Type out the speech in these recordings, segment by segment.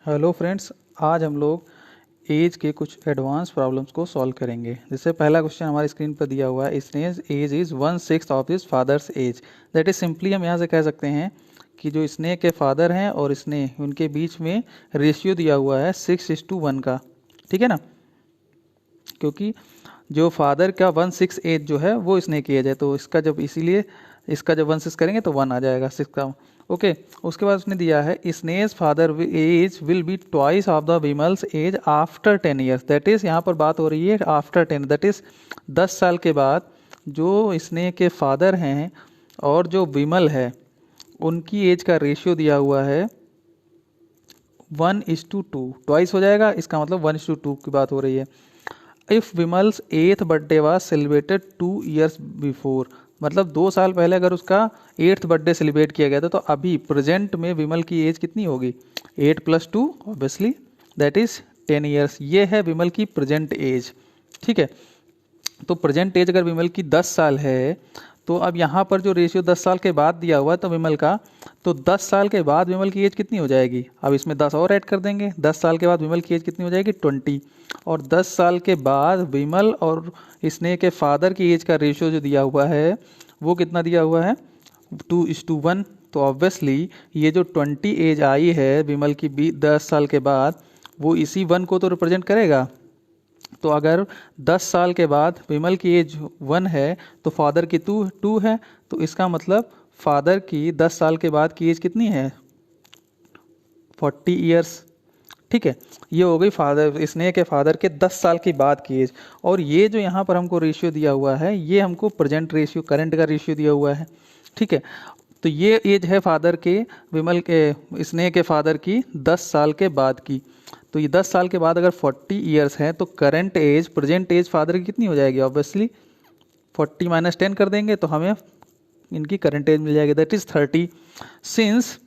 Hello friends, आज हम लोग एज के कुछ एडवांस प्रॉब्लम्स को सॉल्व करेंगे। जैसे पहला क्वेश्चन हमारी स्क्रीन पर दिया हुआ है, Sneh age is 1/6 of his father's age. That is simply हम यहाँ से कह सकते हैं कि जो स्नेह के फादर हैं और स्नेह उनके बीच में रेशियो दिया हुआ है 6:1 का। ठीक है ना, क्योंकि जो फादर का 1/6 एज जो है वो स्नेह की एज है, तो इसका जब इसीलिए इसका जब 1/6 करेंगे तो 1 आ जाएगा 6 का। ओके, उसके बाद उसने दिया है स्नेह's father age will be twice of the Vimal's age after 10 years. That is यहाँ पर बात हो रही है आफ्टर 10, दैट इज 10 साल के बाद जो स्नेह के फादर हैं और जो विमल है उनकी एज का रेशियो दिया हुआ है 1:2, ट्वाइस हो जाएगा, इसका मतलब 1:2 की बात हो रही है। If Vimal's 8th birthday was celebrated 2 years before, मतलब 2 साल पहले अगर उसका 8th बर्थडे सेलिब्रेट किया गया था, तो अभी प्रेजेंट में विमल की एज कितनी होगी? 8 + 2 ऑब्वियसली दैट इज 10 ईयर्स। ये है विमल की प्रेजेंट एज। ठीक है, तो प्रेजेंट एज अगर विमल की 10 साल है, तो अब यहाँ पर जो रेशियो 10 साल के बाद दिया हुआ है तो विमल का, तो 10 साल के बाद विमल की एज कितनी हो जाएगी? अब इसमें 10 और ऐड कर देंगे, 10 साल के बाद विमल की एज कितनी हो जाएगी? 20। और 10 साल के बाद विमल और स्नेह के फादर की एज का रेशियो जो दिया हुआ है वो कितना दिया हुआ है? 2:1। तो ऑब्वियसली ये जो 20 एज आई है विमल की 10 साल के बाद, वो इसी 1 को तो रिप्रेजेंट करेगा। तो अगर 10 साल के बाद विमल की एज 1 है तो फादर की 2 है, तो इसका मतलब फादर की 10 साल के बाद की एज कितनी है? 40 ईयर्स। ठीक है, ये हो गई फादर स्नेह के फादर के 10 साल की बाद की एज। और ये जो यहाँ पर हमको रेशियो दिया हुआ है ये हमको प्रेजेंट रेशियो, करंट का रेशियो दिया हुआ है। ठीक है, तो ये एज है फादर के, विमल के स्नेह के फादर की 10 साल के बाद की। तो ये 10 साल के बाद अगर 40 ईयर्स है तो current age, present age father की कितनी हो जाएगी? ऑब्वियसली 40 - 10 कर देंगे तो हमें इनकी करंट एज मिल जाएगी, दैट इज 30 सिंस।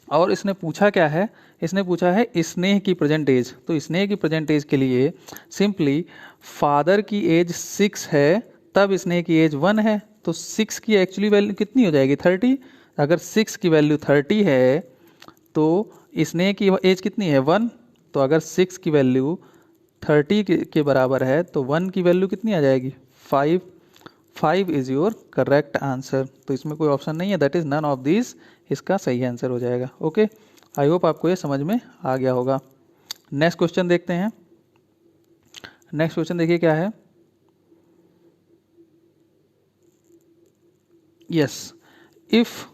और इसने पूछा क्या है? इसने पूछा है स्नेह की प्रेजेंट एज। तो स्नेह की प्रेजेंट एज के लिए सिंपली फादर की एज 6 है तब स्नेह की एज 1 है, तो 6 की एक्चुअली वैल्यू कितनी हो जाएगी? 30। अगर 6 की वैल्यू 30 है तो स्नेह की एज कितनी है? 1। तो अगर 6 की वैल्यू 30 के बराबर है तो 1 की वैल्यू कितनी आ जाएगी? 5। 5 इज योर करेक्ट आंसर। तो इसमें कोई ऑप्शन नहीं है, that is none of this इसका सही आंसर हो जाएगा। ओके, आई होप आपको ये समझ में आ गया होगा। नेक्स्ट क्वेश्चन देखते हैं। नेक्स्ट क्वेश्चन देखिए क्या है। Yes, if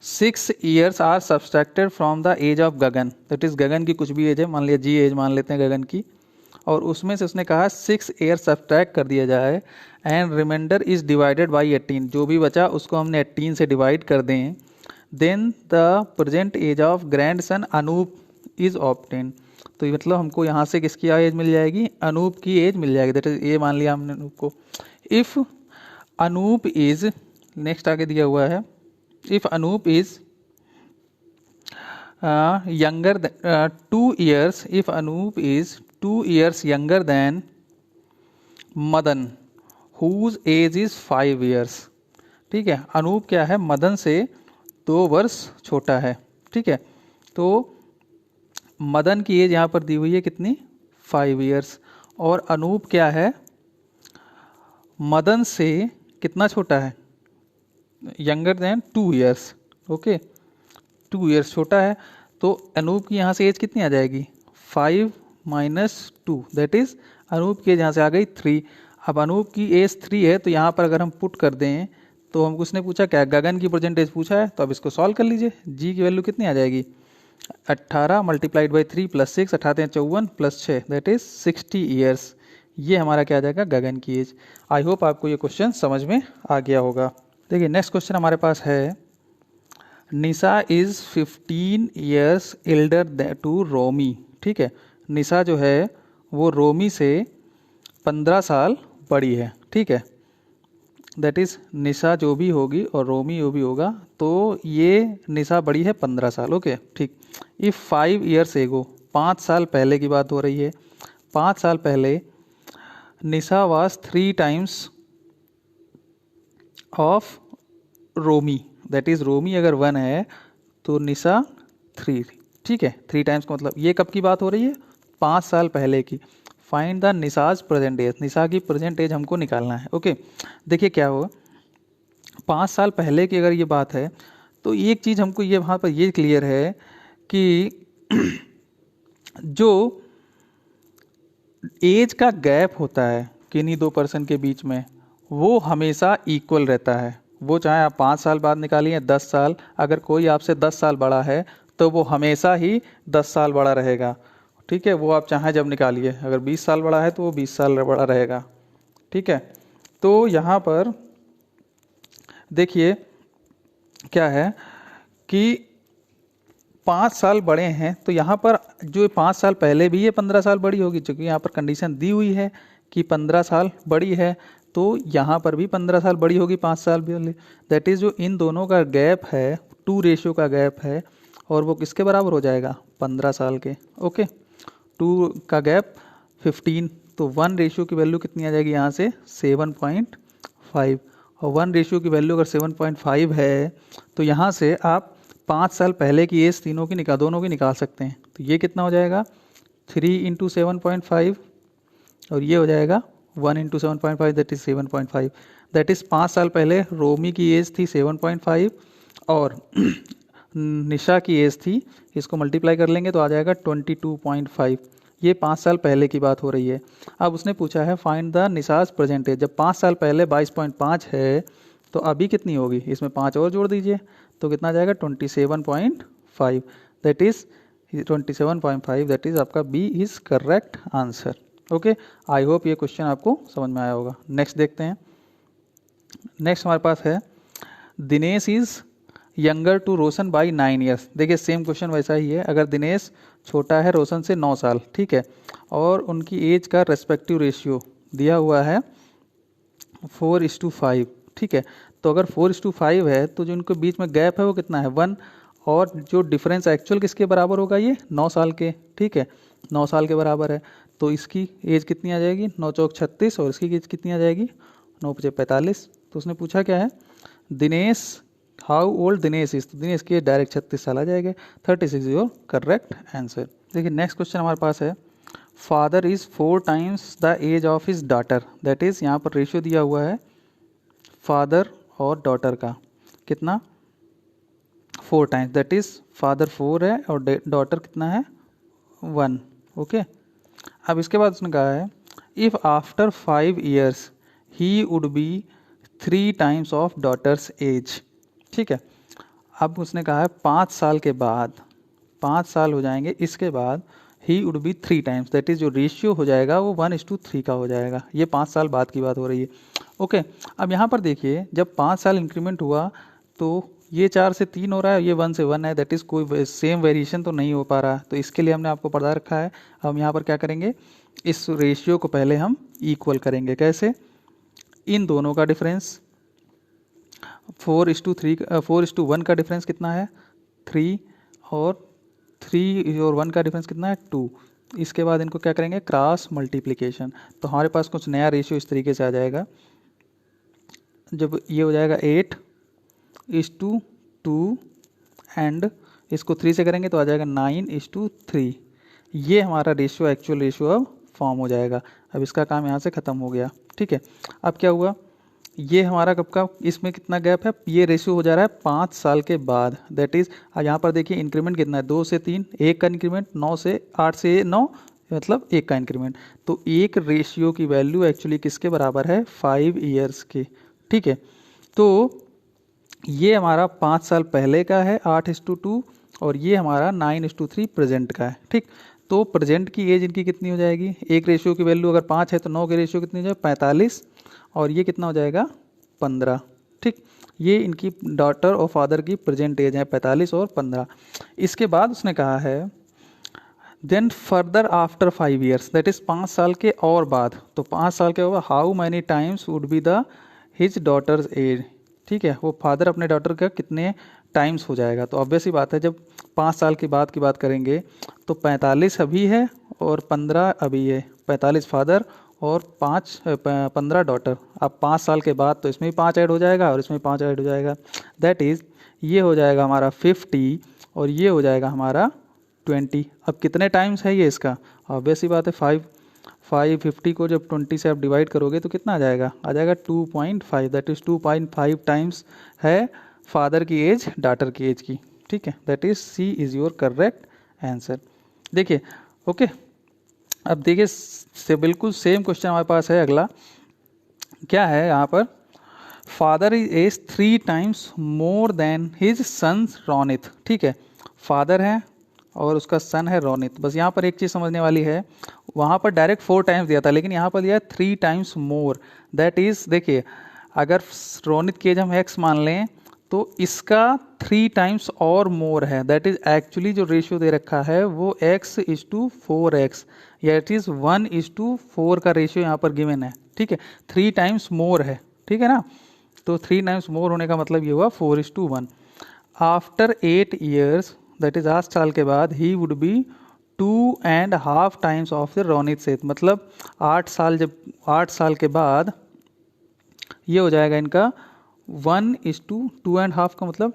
6 years are subtracted from the age of Gagan, that is Gagan की कुछ भी एज है, मान लिया जी एज मान लेते हैं गगन की, और उसमें से उसने कहा 6 ईयर सब्सट्रैक्ट कर दिया जाए and reminder is divided by 18, जो भी बचा उसको हमने 18 से डिवाइड कर दें, then the present age of grandson Anup is obtain. तो ये मतलब हमको यहाँ से किसकी एज मिल जाएगी? अनूप की एज मिल जाएगी, दैट इज ये मान लिया हमने अनूप को। इफ अनूप इज, नेक्स्ट आगे दिया हुआ है, if Anup is younger than 2 years, if Anoop is 2 years younger than Madan whose age is 5 years। ठीक है, अनूप क्या है? मदन से 2 वर्ष छोटा है। ठीक है, तो मदन की एज यहाँ पर दी हुई है कितनी? 5 ईयर्स। और अनूप क्या है? मदन से कितना छोटा है? Younger than 2 years. Okay, 2 years छोटा है, तो अनूप की यहाँ से एज कितनी आ जाएगी? 5 - 2, दैट इज अनूप की एज यहाँ से आ गई 3। अब अनूप की एज 3 है, तो यहाँ पर अगर हम पुट कर दें तो हमको उसने पूछा क्या? गगन की परसेंटेज पूछा है, तो अब इसको सॉल्व कर लीजिए। जी की वैल्यू कितनी आ जाएगी? 18 × 3 + 6, 18 × 54 + 6, दैट इज 60 ईयर्स। ये हमारा क्या आ जाएगा? गगन की एज। आई होप आपको ये क्वेश्चन समझ में आ गया होगा। देखिए नेक्स्ट क्वेश्चन हमारे पास है, निशा इज़ 15 ईयर्स एल्डर टू रोमी। ठीक है, निशा जो है वो रोमी से 15 साल बड़ी है। ठीक है, दैट इज़ निशा जो भी होगी और रोमी जो भी होगा, तो ये निशा बड़ी है 15 साल। ओके, ठीक। इफ़ 5 ईयर्स एगो, 5 साल पहले की बात हो रही है, 5 साल पहले Nisha was 3 times of Romi, that is Romi अगर 1 है तो निशा 3। ठीक है। 3 टाइम्स का मतलब ये कब की बात हो रही है, 5 साल पहले की। फाइंड द निशाज प्रेजेंट एज, निशा की प्रेजेंट एज हमको निकालना है। ओके, देखिए क्या हुआ, 5 साल पहले की अगर ये बात है तो एक चीज़ हमको ये वहाँ पर ये क्लियर है कि जो एज का गैप होता है किन्हीं दो पर्सन के बीच में वो हमेशा इक्वल रहता है। वो चाहे आप 5 साल बाद निकालिए 10 साल, अगर कोई आपसे 10 साल बड़ा है तो वो हमेशा ही 10 साल बड़ा रहेगा। ठीक है, वो आप चाहे जब निकालिए, अगर 20 साल बड़ा है तो वो 20 साल बड़ा रहेगा। ठीक है, तो यहाँ पर देखिए क्या है कि 5 साल बड़े हैं तो यहाँ पर जो 5 साल पहले भी ये 15 साल बड़ी होगी, क्योंकि यहाँ पर कंडीशन दी हुई है कि 15 साल बड़ी है, तो यहाँ पर भी 15 साल बड़ी होगी 5 साल पहले। दैट इज़ जो इन दोनों का गैप है 2 रेशियो का गैप है, और वो किसके बराबर हो जाएगा, 15 साल के। ओके, 2 का गैप 15, तो 1 रेशियो की वैल्यू कितनी आ जाएगी यहाँ से 7.5, और 1 रेशियो की वैल्यू अगर 7.5 है तो यहाँ से आप 5 साल पहले की एज तीनों की दोनों की निकाल सकते हैं। तो ये कितना हो जाएगा 3 इंटू 7.5, और ये हो जाएगा 1 into 7.5 that is 7.5। That is 5 साल पहले रोमी की एज थी 7.5 और निशा की एज थी, इसको मल्टीप्लाई कर लेंगे तो आ जाएगा 22.5। ये 5 साल पहले की बात हो रही है। अब उसने पूछा है फाइंड द निशाज प्रेजेंट एज। जब 5 साल पहले 22.5 है तो अभी कितनी होगी, इसमें 5 और जोड़ दीजिए तो कितना आ जाएगा 27.5। दैट इज़ 27.5, दैट इज़ आपका B is correct answer. Okay, I hope ये क्वेश्चन आपको समझ में आया होगा। नेक्स्ट देखते हैं। नेक्स्ट हमारे पास है Dinesh is younger to Roshan by 9 years. देखिए सेम क्वेश्चन वैसा ही है, अगर दिनेश छोटा है रोशन से 9 साल, ठीक है, और उनकी एज का रेस्पेक्टिव रेशियो दिया हुआ है 4:5, ठीक है, तो अगर 4:5 है तो जो उनके बीच में गैप है वो कितना है 1, और जो डिफरेंस एक्चुअल किसके बराबर होगा, ये 9 साल के। ठीक है, 9 साल के बराबर है, तो इसकी एज कितनी आ जाएगी 9 चौक 36, और इसकी एज कितनी आ जाएगी 9 पचे 45। तो उसने पूछा क्या है Dinesh how old Dinesh is, तो दिनेश की डायरेक्ट 36 साल आ जाएगा। 36 इज योर करेक्ट आंसर। देखिए नेक्स्ट क्वेश्चन हमारे पास है father is 4 times the age of his daughter. That is यहाँ पर रेशियो दिया हुआ है फादर और डॉटर का, कितना 4 टाइम्स, दैट इज फादर 4 है और डॉटर कितना है 1। ओके, अब इसके बाद उसने कहा है if after 5 years he would B 3 times of daughters as. ठीक है, अब उसने कहा है 5 साल के बाद, 5 साल हो जाएंगे इसके बाद he would B 3 times, that is जो रेशियो हो जाएगा वो 1:3 का हो जाएगा। ये 5 साल बाद की बात हो रही है। ओके, अब यहाँ पर देखिए जब 5 साल इंक्रीमेंट हुआ तो ये 4 से 3 हो रहा है, ये 1 से 1 है, दैट इज़ कोई सेम वेरिएशन तो नहीं हो पा रहा, तो इसके लिए हमने आपको पढ़ा रखा है। हम यहाँ पर क्या करेंगे, इस रेशियो को पहले हम इक्वल करेंगे। कैसे, इन दोनों का डिफरेंस 4:1 का डिफरेंस कितना है 3, और 3 और 1 का डिफरेंस कितना है 2। इसके बाद इनको क्या करेंगे क्रॉस मल्टीप्लिकेशन, तो हमारे पास कुछ नया रेशियो इस तरीके से आ जाएगा। जब ये हो जाएगा 8:2 एंड इसको 3 से करेंगे तो आ जाएगा 9:3। ये हमारा रेशियो एक्चुअल रेशियो अब फॉर्म हो जाएगा। अब इसका काम यहाँ से ख़त्म हो गया। ठीक है, अब क्या हुआ, ये हमारा कब का, इसमें कितना गैप है, ये रेशियो हो जा रहा है 5 साल के बाद। दैट इज़ यहाँ पर देखिए इंक्रीमेंट कितना है 2 से 3, 1 का इंक्रीमेंट, 9 से 8 से 9 मतलब 1 का इंक्रीमेंट। तो एक रेशियो की वैल्यू एक्चुअली किसके बराबर है 5 ईयर्स के। ठीक है, तो ये हमारा 5 साल पहले का है 8:2, और ये हमारा 9:3 प्रेजेंट का है। ठीक, तो प्रेजेंट की एज इनकी कितनी हो जाएगी, एक रेशियो की वैल्यू अगर 5 है तो 9 की रेशियो कितनी हो जाएगी 45, और ये कितना हो जाएगा 15। ठीक, ये इनकी डॉटर और फादर की प्रेजेंट एज है 45 और 15। इसके बाद उसने कहा है then further after 5 years, that is 5 साल के और बाद, तो 5 साल के बाद how many times would be the his daughters as. ठीक है, वो फादर अपने डॉटर का कितने टाइम्स हो जाएगा, तो ऑब्वियस ही बात है जब 5 साल के बाद की बात करेंगे तो 45 अभी है और 15 अभी है, 45 फादर और 15 डॉटर। अब 5 साल के बाद तो इसमें भी 5 ऐड हो जाएगा और इसमें 5 ऐड हो जाएगा, दैट इज़ ये हो जाएगा हमारा 50 और ये हो जाएगा हमारा 20। अब कितने टाइम्स है ये इसका, ऑब्वियस ही बात है 550 को जब 20 से आप डिवाइड करोगे तो कितना आ जाएगा 2.5, दैट इज़ 2.5 टाइम्स है फादर की एज डाटर की एज की। ठीक है, that is C is your correct answer. देखिए ओके, अब देखिए से बिल्कुल सेम क्वेश्चन हमारे पास है अगला। क्या है यहाँ पर, father is age 3 times more than his son Ronit. ठीक है, फादर है और उसका सन है रोनित। बस यहाँ पर एक चीज़ समझने वाली है, वहाँ पर डायरेक्ट 4 टाइम्स दिया था, लेकिन यहाँ पर दिया है 3 टाइम्स मोर। दैट इज़ देखिए, अगर रोनित की एज हम x मान लें तो इसका 3 टाइम्स और मोर है। दैट इज़ एक्चुअली जो रेशियो दे रखा है वो x:4x, या इट इज़ 1:4 का रेशियो यहाँ पर गिवन है। ठीक है, 3 टाइम्स मोर है, ठीक है ना, तो 3 टाइम्स मोर होने का मतलब ये हुआ 4:1। आफ्टर 8 ईयर्स, दैट इज 8 साल के बाद, he would be 2.5 times of the Ronit सेत। मतलब 8 साल के बाद ये हो जाएगा इनका 1:2.5 का मतलब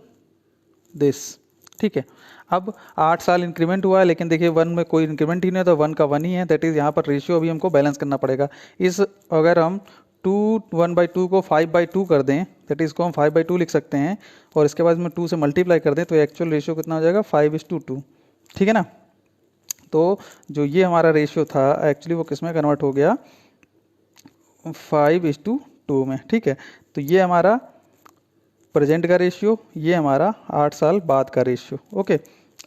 दिस। ठीक है, अब 8 साल इंक्रीमेंट हुआ है, लेकिन देखिए 1 में कोई इंक्रीमेंट ही नहीं है तो 1 का 1 ही है। दैट इज़ यहाँ पर रेशियो अभी हमको बैलेंस करना पड़ेगा। इस अगर हम 1/2 को 5/2 कर दें, दैट इज़ को हम 5/2 लिख सकते हैं, और इसके बाद में 2 से मल्टीप्लाई कर दें तो एक्चुअल रेशियो कितना हो जाएगा 5:2। ठीक है ना, तो जो ये हमारा रेशियो था एक्चुअली वो किस में कन्वर्ट हो गया 5:2 में। ठीक है, तो ये हमारा प्रेजेंट का रेशियो, ये हमारा 8 साल बाद का रेशियो। ओके,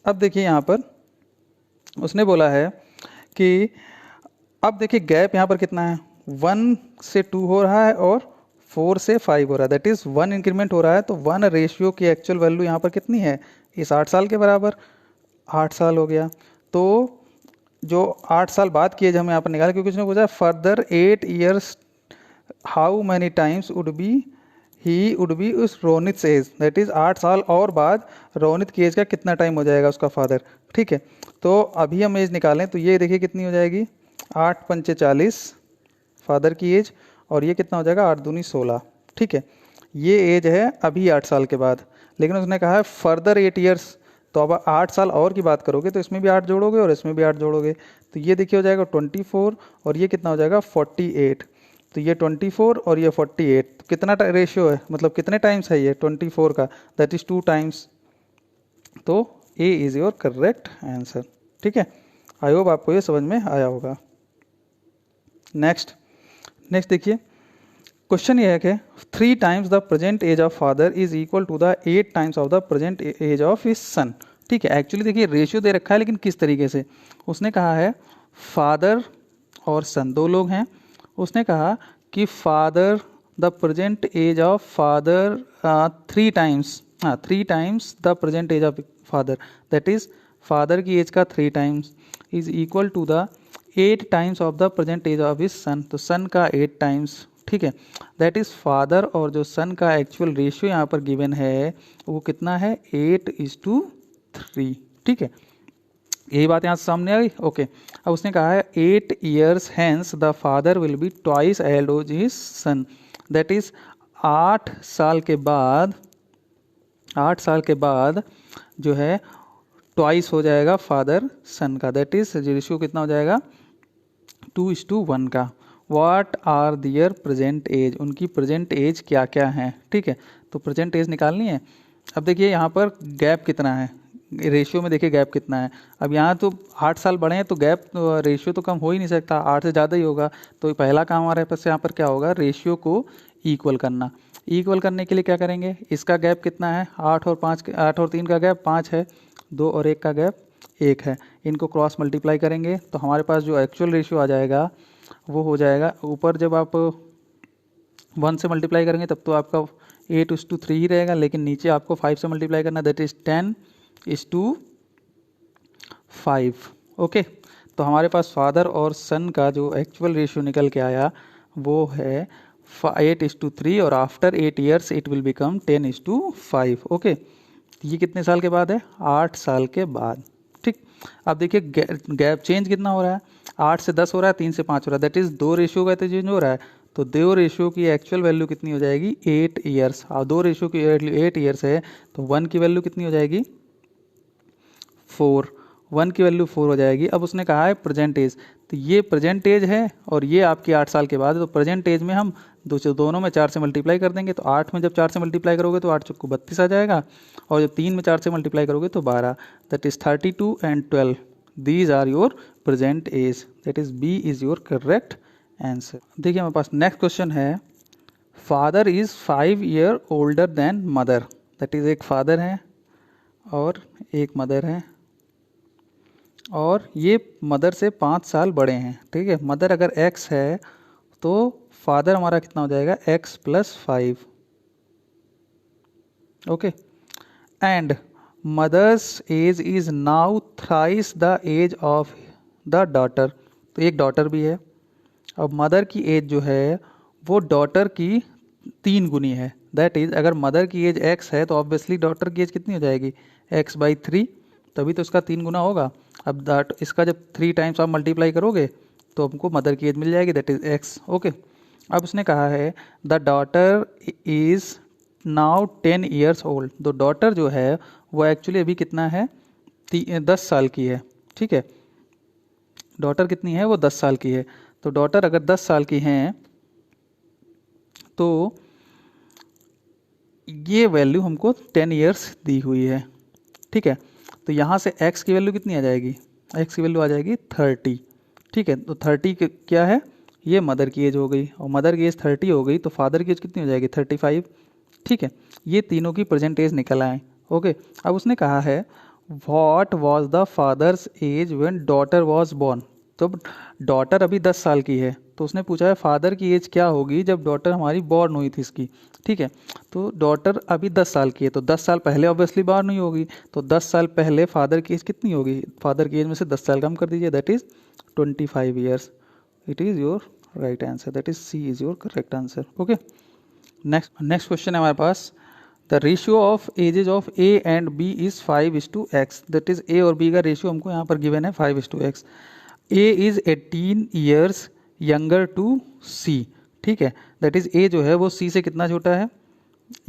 अब देखिए यहाँ पर उसने बोला है कि अब देखिए गैप यहाँ पर कितना है, 1 से 2 हो रहा है और 4 से 5 हो रहा है। दैट इज़ 1 इंक्रीमेंट हो रहा है, तो 1 रेशियो की एक्चुअल वैल्यू यहाँ पर कितनी है, इस 8 साल के बराबर 8 साल हो गया। तो जो 8 साल बाद की एज हम यहाँ पर निकालें, क्योंकि उसने पूछा further 8 years how many times he would B उस रोनित एज। दैट इज़ 8 साल और बाद रोनित की एज का कितना टाइम हो जाएगा उसका फादर। ठीक है, तो अभी हम एज निकालें तो ये देखिए कितनी हो जाएगी 8×5 = 40 फादर की एज, और ये कितना हो जाएगा 8×2 = 16। ठीक है, ये एज है अभी 8 साल के बाद, लेकिन उसने कहा है फर्दर 8 ईयर्स, तो अब 8 साल और की बात करोगे तो इसमें भी 8 जोड़ोगे और इसमें भी 8 जोड़ोगे, तो ये देखिए हो जाएगा 24, और ये कितना हो जाएगा 48। तो ये 24 और ये 48, तो कितना रेशियो है, मतलब कितने टाइम्स है ये 24 का, दैट इज़ 2 टाइम्स। तो A is your correct answer. ठीक है, आई होप आपको ये समझ में आया होगा। नेक्स्ट देखिए, क्वेश्चन ये है कि 3 times the present age of father is equal to the 8 times of the present age of his son. ठीक है, एक्चुअली देखिए रेशियो दे रखा है, लेकिन किस तरीके से, उसने कहा है फादर और सन 2 लोग हैं। उसने कहा कि father the present age of father 3 times, 3 times the present age of father, that is father की एज का 3 times is equal to the 8 times of the present age of his son, तो son का 8 times. ठीक है, that is father और जो सन का actual ratio यहाँ पर गिवन है वो कितना है 8:3। ठीक है, यही बात यहाँ से सामने आई। ओके, अब उसने कहा है 8 years hence the father will be twice old as his son. That is 8 साल के बाद, 8 साल के बाद जो है ट्वाइस हो जाएगा फादर सन का। दैट इज रेशियो कितना हो जाएगा 2:1 का। What are their present age, उनकी प्रेजेंट एज क्या क्या है। ठीक है, तो प्रेजेंट एज निकालनी है। अब देखिए यहाँ पर गैप कितना है, रेशियो में देखिए गैप कितना है। अब यहाँ तो 8 साल बढ़े हैं तो गैप रेशियो तो कम हो ही नहीं सकता, 8 से ज़्यादा ही होगा। तो पहला काम हमारे पास यहाँ पर क्या होगा, रेशियो को इक्वल करना। इक्वल करने के लिए क्या करेंगे, इसका गैप कितना है 8 और 3 का गैप 5 है, 2 और 1 का गैप 1 है। इनको क्रॉस मल्टीप्लाई करेंगे तो हमारे पास जो एक्चुअल रेशियो आ जाएगा वो हो जाएगा, ऊपर जब आप 1 से मल्टीप्लाई करेंगे तब तो आपका 8:3 ही रहेगा, लेकिन नीचे आपको 5 से मल्टीप्लाई करना, दैट इज़ 10:5। ओके, तो हमारे पास फादर और सन का जो एक्चुअल रेशियो निकल के आया वो है 8:3, और after 8 years it will become 10:5। Okay, ये कितने साल के बाद है 8 साल के बाद। ठीक, अब देखिए गैप चेंज कितना हो रहा है, 8 से 10 हो रहा है, 3 से 5 हो रहा है, दैट इज़ 2 रेशियो का चेंज हो रहा है। तो 2 रेशियो की एक्चुअल वैल्यू कितनी हो जाएगी 8 ईयर्स, और 2 रेशियो की वैल्यू 8 ईयर्स है तो 1 की वैल्यू कितनी हो जाएगी 4, 1 की वैल्यू 4 हो जाएगी। अब उसने कहा है प्रेजेंट एज, तो ये प्रेजेंट एज है और ये आपकी 8 साल के बाद है, तो प्रेजेंट एज में हम दोनों में 4 से मल्टीप्लाई कर देंगे, तो 8 में जब 4 से मल्टीप्लाई करोगे तो 8 चौको 32 आ जाएगा, और जब 3 में 4 से मल्टीप्लाई करोगे तो 12, that is 32 and 12, these are your present age, that is B is your correct answer. देखिए हमारे पास नेक्स्ट क्वेश्चन है, father is 5 year older than mother, that is एक फादर है और एक मदर है, और ये मदर से 5 साल बड़े हैं, ठीक है। मदर अगर x है तो फादर हमारा कितना हो जाएगा, x + 5, okay. And mother's age is now thrice the age of the daughter, तो एक डॉटर भी है। अब मदर की एज जो है वो डॉटर की 3 गुनी है, दैट इज अगर मदर की एज x है तो ऑब्वियसली डॉटर की एज कितनी हो जाएगी, x/3, तभी तो इसका 3 गुना होगा। अब दैट इसका जब 3 टाइम्स आप मल्टीप्लाई करोगे तो हमको मदर की एज मिल जाएगी, दैट इज x, ओके। अब उसने कहा है the daughter is now 10 years old, तो डॉटर जो है वो एक्चुअली अभी कितना है, 10 साल की है, ठीक है। डॉटर कितनी है, वो 10 साल की है। तो डॉटर अगर 10 साल की हैं तो ये वैल्यू हमको 10 ईयर्स दी हुई है, ठीक है। तो यहाँ से x की वैल्यू कितनी आ जाएगी, x की वैल्यू आ जाएगी 30, ठीक है। तो 30 क्या है, ये मदर की एज हो गई, और मदर की एज 30 हो गई तो फादर की एज कितनी हो जाएगी, 35, ठीक है। ये तीनों की प्रेजेंट एज निकल आए, ओके। अब उसने कहा है what was the father's age when daughter was born, तो डॉटर अभी 10 साल की है, तो उसने पूछा है फादर की एज क्या होगी जब डॉटर हमारी बॉर्न हुई थी इसकी, ठीक है। तो डॉटर अभी 10 साल की है, तो 10 साल पहले ऑब्वियसली बॉर्न नहीं होगी, तो 10 साल पहले फादर की एज कितनी होगी, फादर की एज में से 10 साल कम कर दीजिए, that is 25 years, it is your right answer, that is C is your correct answer, okay. Next question है हमारे पास, the ratio of ages of A and B is 5:x, that is A और B का ratio हमको यहाँ पर given है 5:x। A is 18 years younger to C, ठीक है। दैट इज ए जो है वो सी से कितना छोटा है,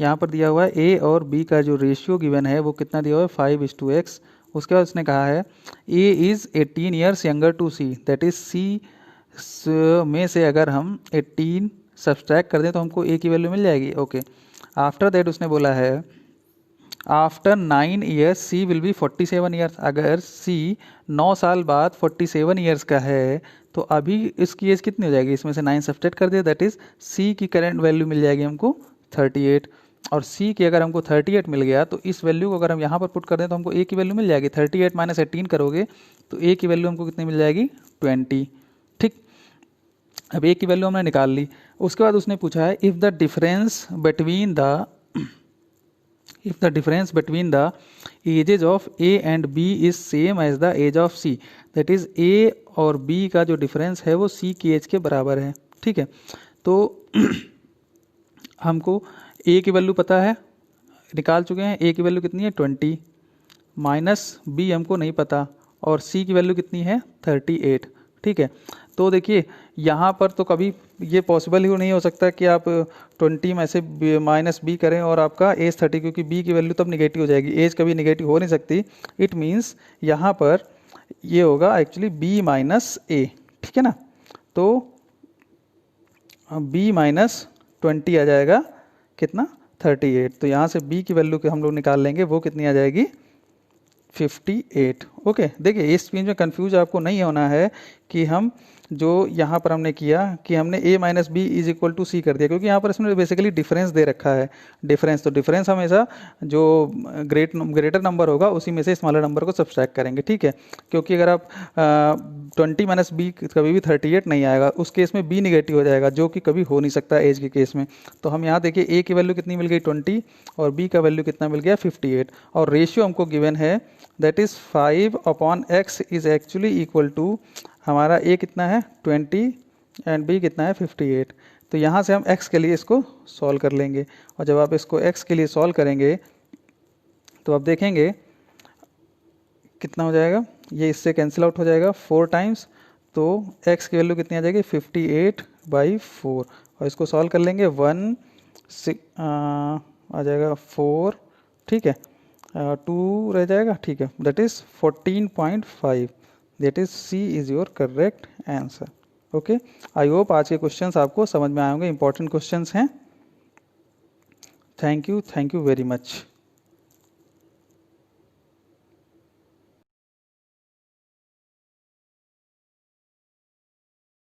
यहाँ पर दिया हुआ है ए और बी का जो रेशियो गिवन है वो कितना दिया हुआ है 5:x। उसके बाद उसने कहा है A is 18 years younger to C, that is C में से अगर हम 18 सब्सट्रैक्ट कर दें तो हमको ए की वैल्यू मिल जाएगी, ओके। आफ्टर दैट उसने बोला है after 9 years she will be 47 years, अगर सी 9 साल बाद 47 ईयर्स का है तो अभी इसकी एज कितनी हो जाएगी, इसमें से 9 सब्सट्रैक्ट कर दिया, दैट इज सी की करंट वैल्यू मिल जाएगी हमको 38, और सी की अगर हमको 38 मिल गया तो इस वैल्यू को अगर हम यहाँ पर पुट कर दें तो हमको ए की वैल्यू मिल जाएगी, 38 - 18 करोगे तो ए की वैल्यू हमको कितनी मिल जाएगी, 20, ठीक। अब ए की वैल्यू हमने निकाल ली। उसके बाद उसने पूछा है if the difference between the ages of A and B is same as the age of C, that is A और बी का जो डिफरेंस है वो सी की एज के बराबर है, ठीक है। तो हमको ए की वैल्यू पता है, निकाल चुके हैं, ए की वैल्यू कितनी है 20, माइनस बी हमको नहीं पता, और सी की वैल्यू कितनी है 38, ठीक है। तो देखिए यहाँ पर तो कभी ये पॉसिबल ही नहीं हो सकता कि आप 20 में से -b करें और आपका एज 30, क्योंकि b की वैल्यू तब निगेटिव हो जाएगी, एज कभी निगेटिव हो नहीं सकती। इट मीन्स यहाँ पर ये होगा एक्चुअली b - a, ठीक है ना। तो b - 20 आ जाएगा कितना 38, तो यहाँ से b की वैल्यू के हम लोग निकाल लेंगे, वो कितनी आ जाएगी 58, ओके। देखिए इस चीज़ में कंफ्यूज आपको नहीं होना है कि हम जो यहाँ पर हमने किया कि हमने a - b is equal to C कर दिया, क्योंकि यहाँ पर इसमें बेसिकली डिफरेंस दे रखा है, डिफरेंस, तो डिफरेंस हमेशा जो ग्रेटर नंबर होगा उसी में से स्मॉलर नंबर को सब्सट्रैक्ट करेंगे, ठीक है। क्योंकि अगर आप 20 - b कभी भी 38 नहीं आएगा, उस केस में b निगेटिव हो जाएगा, जो कि कभी हो नहीं सकता एज के केस में। तो हम यहाँ देखिए a की वैल्यू कितनी मिल गई 20 और b का वैल्यू कितना मिल गया 58, और रेशियो हमको गिवन है that is 5/x is actually equal to हमारा a कितना है 20 एंड b कितना है 58। तो यहाँ से हम x के लिए इसको सॉल्व कर लेंगे, और जब आप इसको x के लिए सॉल्व करेंगे तो आप देखेंगे कितना हो जाएगा, ये इससे कैंसिल आउट हो जाएगा 4 टाइम्स, तो x की वैल्यू कितनी आ जाएगी 58/4, और इसको सॉल्व कर लेंगे 1 आ जाएगा 4, ठीक है। 2 रह जाएगा, ठीक है, that is 14.5, that is C is your correct answer. Okay, I hope आज के क्वेश्चंस आपको समझ में आए होंगे, इंपॉर्टेंट क्वेश्चंस हैं। Thank you very much.